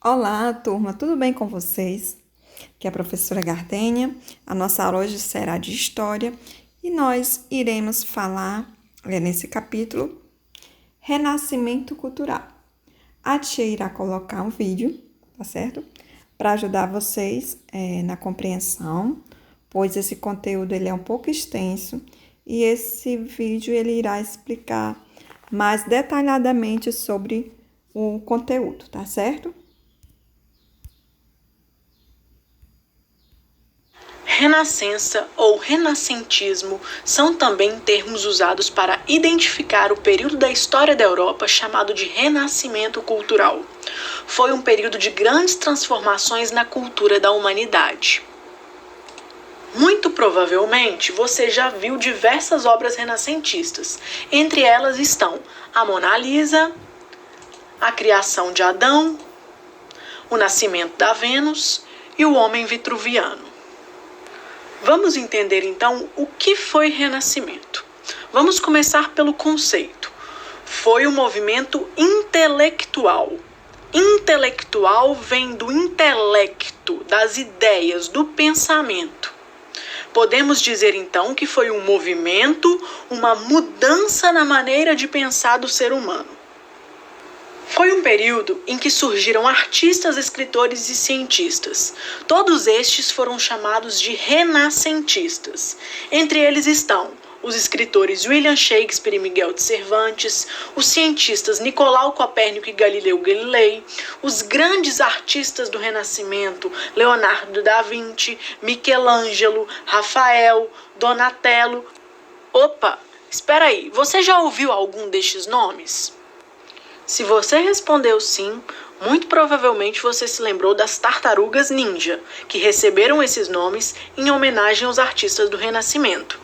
Olá, turma, tudo bem com vocês? Aqui é a professora Gardênia. A nossa aula hoje será de História e nós iremos falar, nesse capítulo, Renascimento Cultural. A tia irá colocar um vídeo, tá certo? Para ajudar vocês na compreensão, pois esse conteúdo ele é um pouco extenso e esse vídeo ele irá explicar mais detalhadamente sobre o conteúdo, tá certo? Renascença ou renascentismo são também termos usados para identificar o período da história da Europa chamado de Renascimento Cultural. Foi um período de grandes transformações na cultura da humanidade. Muito provavelmente você já viu diversas obras renascentistas. Entre elas estão a Mona Lisa, a criação de Adão, o nascimento da Vênus e o homem vitruviano. Vamos entender então o que foi Renascimento. Vamos começar pelo conceito. Foi um movimento intelectual. Intelectual vem do intelecto, das ideias, do pensamento. Podemos dizer então que foi um movimento, uma mudança na maneira de pensar do ser humano. Foi um período em que surgiram artistas, escritores e cientistas. Todos estes foram chamados de renascentistas. Entre eles estão os escritores William Shakespeare e Miguel de Cervantes, os cientistas Nicolau Copérnico e Galileu Galilei, os grandes artistas do Renascimento, Leonardo da Vinci, Michelangelo, Rafael, Donatello. Opa, espera aí, você já ouviu algum destes nomes? Se você respondeu sim, muito provavelmente você se lembrou das tartarugas ninja, que receberam esses nomes em homenagem aos artistas do Renascimento.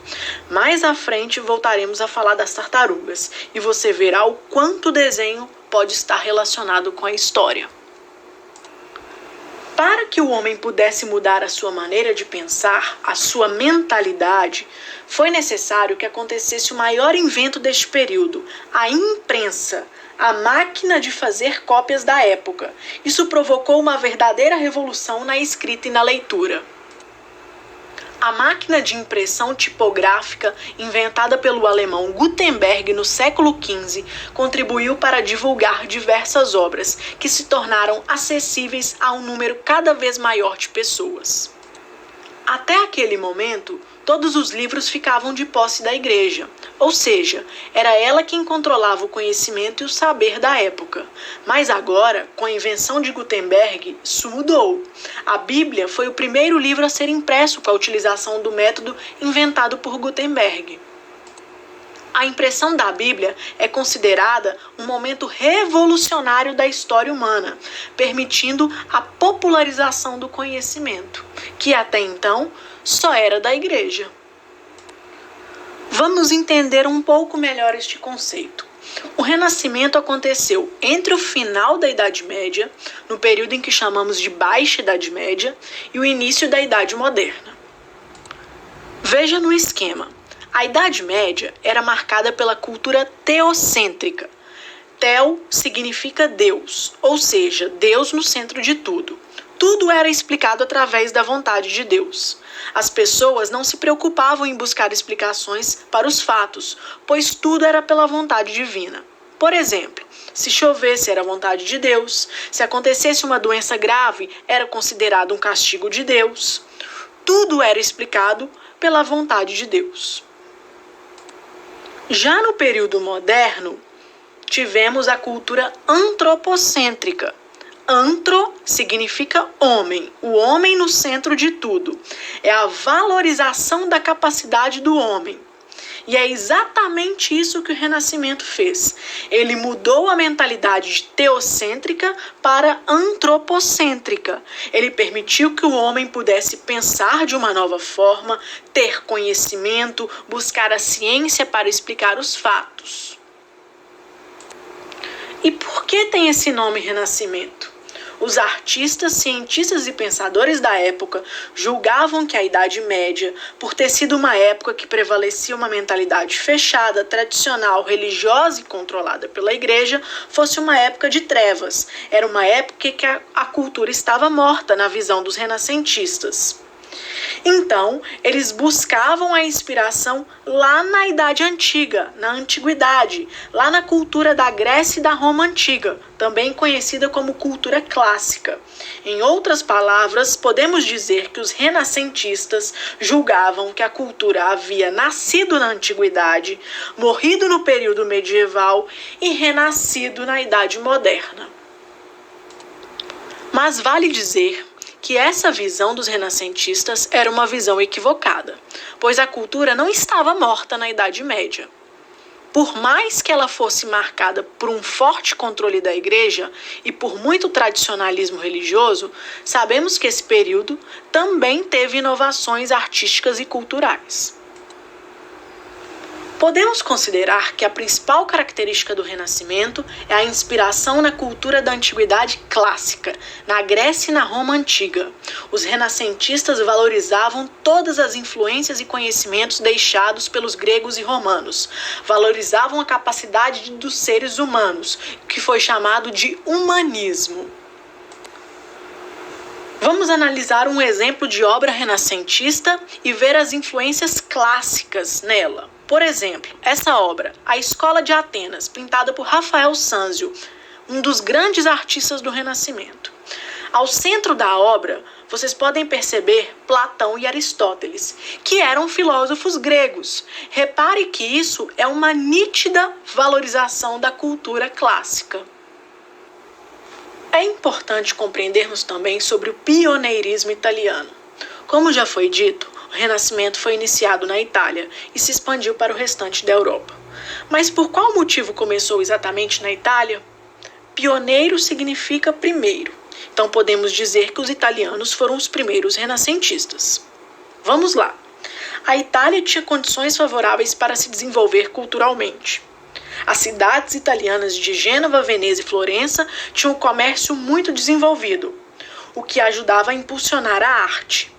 Mais à frente voltaremos a falar das tartarugas, e você verá o quanto o desenho pode estar relacionado com a história. Para que o homem pudesse mudar a sua maneira de pensar, a sua mentalidade, foi necessário que acontecesse o maior invento deste período, a imprensa, a máquina de fazer cópias da época. Isso provocou uma verdadeira revolução na escrita e na leitura. A máquina de impressão tipográfica, inventada pelo alemão Gutenberg no século XV, contribuiu para divulgar diversas obras, que se tornaram acessíveis a um número cada vez maior de pessoas. Até aquele momento, todos os livros ficavam de posse da igreja, ou seja, era ela quem controlava o conhecimento e o saber da época. Mas agora, com a invenção de Gutenberg, isso mudou. A Bíblia foi o primeiro livro a ser impresso com a utilização do método inventado por Gutenberg. A impressão da Bíblia é considerada um momento revolucionário da história humana, permitindo a popularização do conhecimento, que até então só era da igreja. Vamos entender um pouco melhor este conceito. O Renascimento aconteceu entre o final da Idade Média, no período em que chamamos de Baixa Idade Média, e o início da Idade Moderna. Veja no esquema. A Idade Média era marcada pela cultura teocêntrica. Teo significa Deus, ou seja, Deus no centro de tudo. Tudo era explicado através da vontade de Deus. As pessoas não se preocupavam em buscar explicações para os fatos, pois tudo era pela vontade divina. Por exemplo, se chovesse era vontade de Deus, se acontecesse uma doença grave era considerado um castigo de Deus. Tudo era explicado pela vontade de Deus. Já no período moderno, tivemos a cultura antropocêntrica. Antro significa homem, o homem no centro de tudo. É a valorização da capacidade do homem. E é exatamente isso que o Renascimento fez. Ele mudou a mentalidade de teocêntrica para antropocêntrica. Ele permitiu que o homem pudesse pensar de uma nova forma, ter conhecimento, buscar a ciência para explicar os fatos. E por que tem esse nome Renascimento? Os artistas, cientistas e pensadores da época julgavam que a Idade Média, por ter sido uma época que prevalecia uma mentalidade fechada, tradicional, religiosa e controlada pela Igreja, fosse uma época de trevas. Era uma época que a cultura estava morta na visão dos renascentistas. Então, eles buscavam a inspiração lá na Idade Antiga, na Antiguidade, lá na cultura da Grécia e da Roma Antiga, também conhecida como cultura clássica. Em outras palavras, podemos dizer que os renascentistas julgavam que a cultura havia nascido na Antiguidade, morrido no período medieval e renascido na Idade Moderna. Mas vale dizer que essa visão dos renascentistas era uma visão equivocada, pois a cultura não estava morta na Idade Média. Por mais que ela fosse marcada por um forte controle da Igreja e por muito tradicionalismo religioso, sabemos que esse período também teve inovações artísticas e culturais. Podemos considerar que a principal característica do Renascimento é a inspiração na cultura da Antiguidade clássica, na Grécia e na Roma Antiga. Os renascentistas valorizavam todas as influências e conhecimentos deixados pelos gregos e romanos. Valorizavam a capacidade dos seres humanos, que foi chamado de humanismo. Vamos analisar um exemplo de obra renascentista e ver as influências clássicas nela. Por exemplo, essa obra, A Escola de Atenas, pintada por Rafael Sanzio, um dos grandes artistas do Renascimento. Ao centro da obra, vocês podem perceber Platão e Aristóteles, que eram filósofos gregos. Repare que isso é uma nítida valorização da cultura clássica. É importante compreendermos também sobre o pioneirismo italiano. Como já foi dito, o Renascimento foi iniciado na Itália e se expandiu para o restante da Europa. Mas por qual motivo começou exatamente na Itália? Pioneiro significa primeiro. Então podemos dizer que os italianos foram os primeiros renascentistas. Vamos lá. A Itália tinha condições favoráveis para se desenvolver culturalmente. As cidades italianas de Gênova, Veneza e Florença tinham um comércio muito desenvolvido, o que ajudava a impulsionar a arte.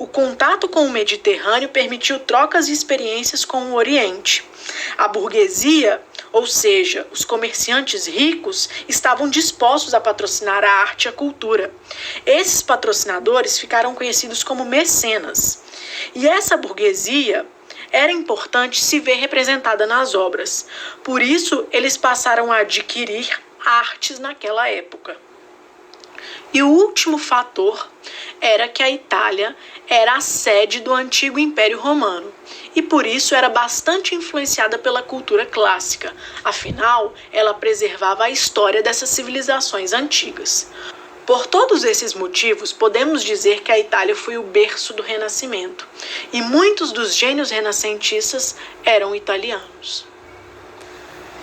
O contato com o Mediterrâneo permitiu trocas de experiências com o Oriente. A burguesia, ou seja, os comerciantes ricos, estavam dispostos a patrocinar a arte e a cultura. Esses patrocinadores ficaram conhecidos como mecenas. E essa burguesia era importante se ver representada nas obras. Por isso, eles passaram a adquirir artes naquela época. E o último fator era que a Itália era a sede do antigo Império Romano e por isso era bastante influenciada pela cultura clássica. Afinal, ela preservava a história dessas civilizações antigas. Por todos esses motivos, podemos dizer que a Itália foi o berço do Renascimento e muitos dos gênios renascentistas eram italianos.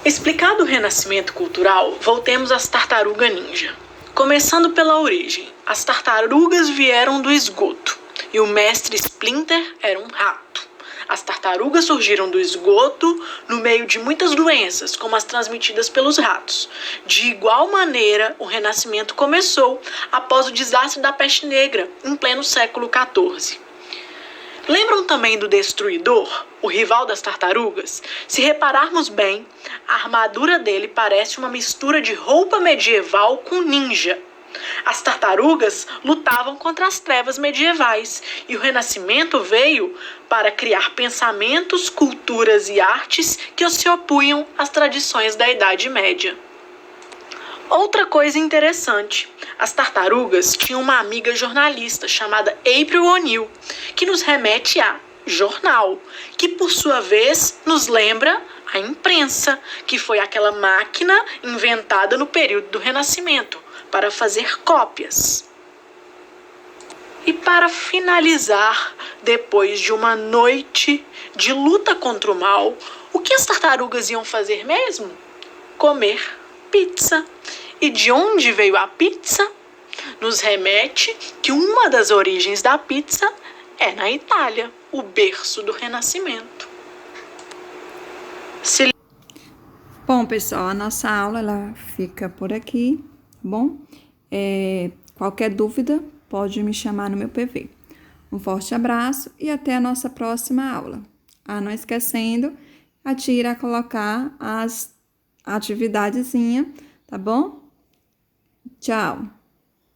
Explicado o renascimento cultural, voltemos às tartarugas ninja. Começando pela origem, as tartarugas vieram do esgoto e o mestre Splinter era um rato. As tartarugas surgiram do esgoto no meio de muitas doenças, como as transmitidas pelos ratos. De igual maneira, o Renascimento começou após o desastre da peste negra, em pleno século XIV. Lembram também do Destruidor, o rival das tartarugas? Se repararmos bem, a armadura dele parece uma mistura de roupa medieval com ninja. As tartarugas lutavam contra as trevas medievais e o Renascimento veio para criar pensamentos, culturas e artes que se opunham às tradições da Idade Média. Outra coisa interessante, as tartarugas tinham uma amiga jornalista chamada April O'Neil, que nos remete a jornal, que por sua vez nos lembra a imprensa, que foi aquela máquina inventada no período do Renascimento para fazer cópias. E para finalizar, depois de uma noite de luta contra o mal, o que as tartarugas iam fazer mesmo? Comer pizza. E de onde veio a pizza? Nos remete que uma das origens da pizza é na Itália, o berço do Renascimento. Bom, pessoal, a nossa aula ela fica por aqui, bom? Qualquer dúvida, pode me chamar no meu PV. Um forte abraço e até a nossa próxima aula. Não esquecendo, a tia irá colocar as atividadezinhas, tá bom? Tchau!